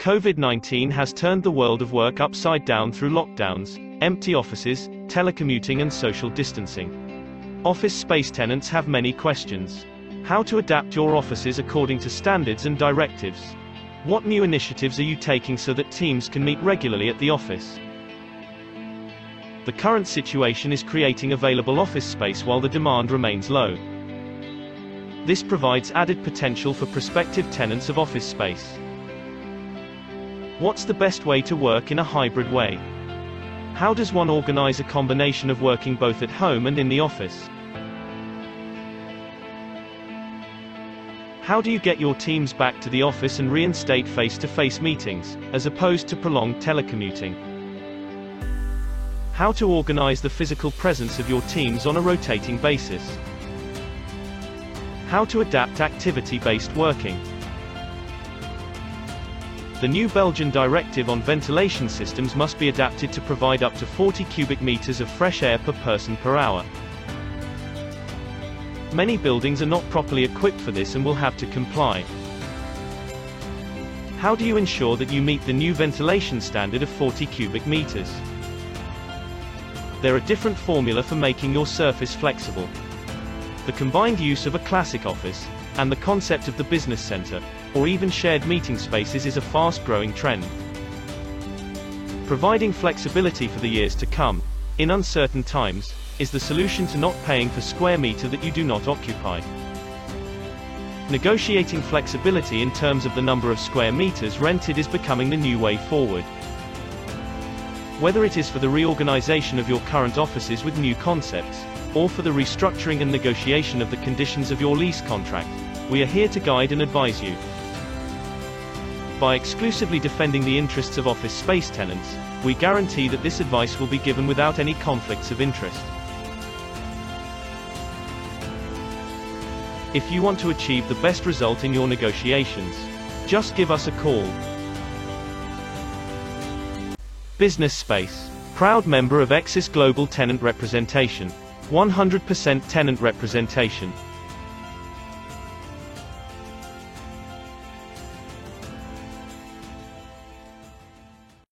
COVID-19 has turned the world of work upside down through lockdowns, empty offices, telecommuting and social distancing. Office space tenants have many questions. How to adapt your offices according to standards and directives? What new initiatives are you taking so that teams can meet regularly at the office? The current situation is creating available office space while the demand remains low. This provides added potential for prospective tenants of office space. What's the best way to work in a hybrid way? How does one organize a combination of working both at home and in the office? How do you get your teams back to the office and reinstate face-to-face meetings, as opposed to prolonged telecommuting? How to organize the physical presence of your teams on a rotating basis? How to adapt activity-based working? The new Belgian directive on ventilation systems must be adapted to provide up to 40 cubic meters of fresh air per person per hour. Many buildings are not properly equipped for this and will have to comply. How do you ensure that you meet the new ventilation standard of 40 cubic meters? There are different formulas for making your surface flexible. The combined use of a classic office, and the concept of the business center, or even shared meeting spaces is a fast-growing trend. Providing flexibility for the years to come, in uncertain times, is the solution to not paying per square meter that you do not occupy. Negotiating flexibility in terms of the number of square meters rented is becoming the new way forward. Whether it is for the reorganization of your current offices with new concepts, or for the restructuring and negotiation of the conditions of your lease contract, we are here to guide and advise you. By exclusively defending the interests of office space tenants, we guarantee that this advice will be given without any conflicts of interest. If you want to achieve the best result in your negotiations, just give us a call. Business Space, proud member of Exis Global Tenant Representation, 100% tenant representation.